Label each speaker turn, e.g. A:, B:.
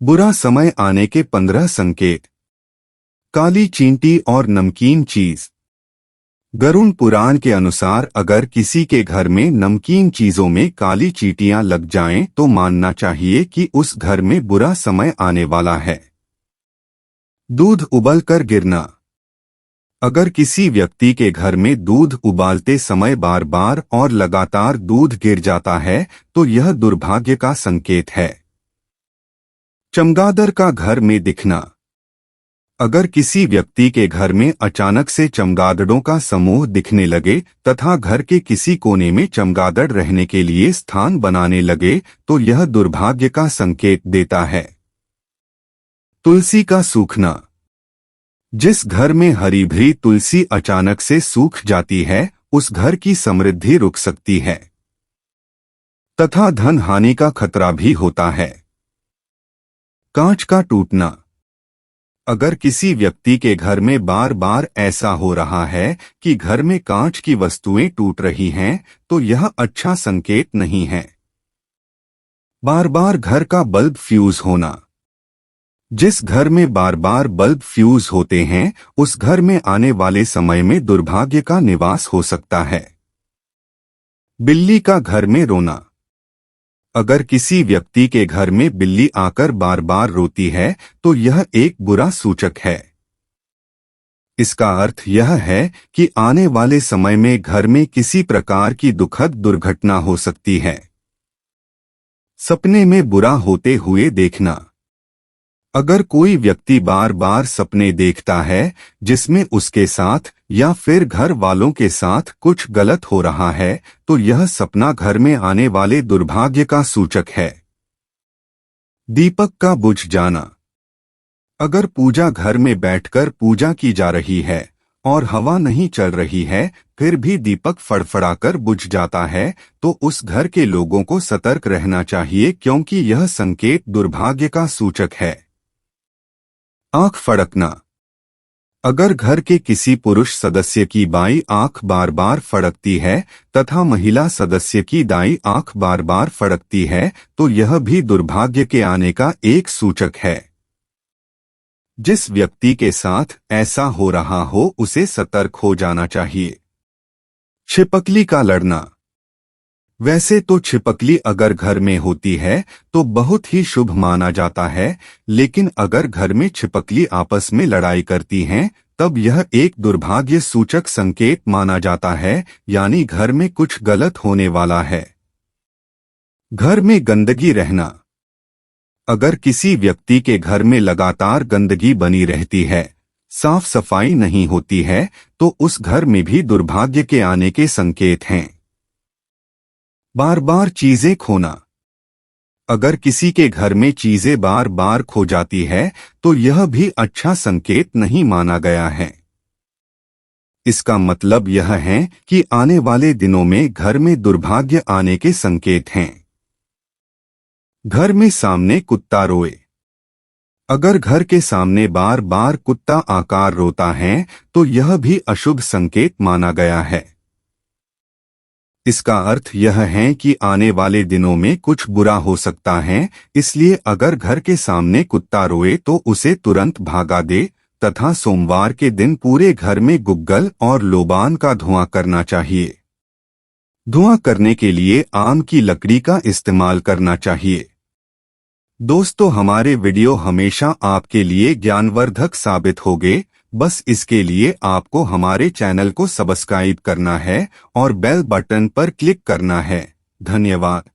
A: बुरा समय आने के 15 संकेत। काली चींटी और नमकीन चीज। गरुड़ पुराण के अनुसार अगर किसी के घर में नमकीन चीजों में काली चींटियां लग जाएं तो मानना चाहिए कि उस घर में बुरा समय आने वाला है। दूध उबल कर गिरना। अगर किसी व्यक्ति के घर में दूध उबालते समय बार बार और लगातार दूध गिर जाता है तो यह दुर्भाग्य का संकेत है। चमगादड़ का घर में दिखना। अगर किसी व्यक्ति के घर में अचानक से चमगादड़ों का समूह दिखने लगे तथा घर के किसी कोने में चमगादड़ रहने के लिए स्थान बनाने लगे तो यह दुर्भाग्य का संकेत देता है। तुलसी का सूखना। जिस घर में हरी भरी तुलसी अचानक से सूख जाती है उस घर की समृद्धि रुक सकती है तथा धन हानि का खतरा भी होता है। कांच का टूटना। अगर किसी व्यक्ति के घर में बार बार ऐसा हो रहा है कि घर में कांच की वस्तुएं टूट रही हैं तो यह अच्छा संकेत नहीं है। बार बार घर का बल्ब फ्यूज होना। जिस घर में बार बार बल्ब फ्यूज होते हैं उस घर में आने वाले समय में दुर्भाग्य का निवास हो सकता है। बिल्ली का घर में रोना। अगर किसी व्यक्ति के घर में बिल्ली आकर बार बार रोती है तो यह एक बुरा सूचक है। इसका अर्थ यह है कि आने वाले समय में घर में किसी प्रकार की दुखद दुर्घटना हो सकती है। सपने में बुरा होते हुए देखना। अगर कोई व्यक्ति बार बार सपने देखता है जिसमें उसके साथ या फिर घर वालों के साथ कुछ गलत हो रहा है तो यह सपना घर में आने वाले दुर्भाग्य का सूचक है। दीपक का बुझ जाना। अगर पूजा घर में बैठकर पूजा की जा रही है और हवा नहीं चल रही है फिर भी दीपक फड़फड़ाकर बुझ जाता है तो उस घर के लोगों को सतर्क रहना चाहिए क्योंकि यह संकेत दुर्भाग्य का सूचक है। आंख फड़कना। अगर घर के किसी पुरुष सदस्य की बाईं आंख बार बार फड़कती है तथा महिला सदस्य की दाईं आंख बार बार फड़कती है तो यह भी दुर्भाग्य के आने का एक सूचक है। जिस व्यक्ति के साथ ऐसा हो रहा हो उसे सतर्क हो जाना चाहिए। छिपकली का लड़ना। वैसे तो छिपकली अगर घर में होती है तो बहुत ही शुभ माना जाता है, लेकिन अगर घर में छिपकली आपस में लड़ाई करती हैं तब यह एक दुर्भाग्य सूचक संकेत माना जाता है, यानी घर में कुछ गलत होने वाला है। घर में गंदगी रहना। अगर किसी व्यक्ति के घर में लगातार गंदगी बनी रहती है, साफ सफाई नहीं होती है तो उस घर में भी दुर्भाग्य के आने के संकेत हैं। बार बार चीजें खोना। अगर किसी के घर में चीजें बार बार खो जाती है तो यह भी अच्छा संकेत नहीं माना गया है। इसका मतलब यह है कि आने वाले दिनों में घर में दुर्भाग्य आने के संकेत हैं। घर में सामने कुत्ता रोए। अगर घर के सामने बार बार कुत्ता आकार रोता है तो यह भी अशुभ संकेत माना गया है। इसका अर्थ यह है कि आने वाले दिनों में कुछ बुरा हो सकता है, इसलिए अगर घर के सामने कुत्ता रोए तो उसे तुरंत भागा दे तथा सोमवार के दिन पूरे घर में गुग्गल और लोबान का धुआं करना चाहिए। धुआं करने के लिए आम की लकड़ी का इस्तेमाल करना चाहिए। दोस्तों, हमारे वीडियो हमेशा आपके लिए ज्ञानवर्धक साबित होंगे। बस इसके लिए आपको हमारे चैनल को सब्सक्राइब करना है और बेल बटन पर क्लिक करना है। धन्यवाद।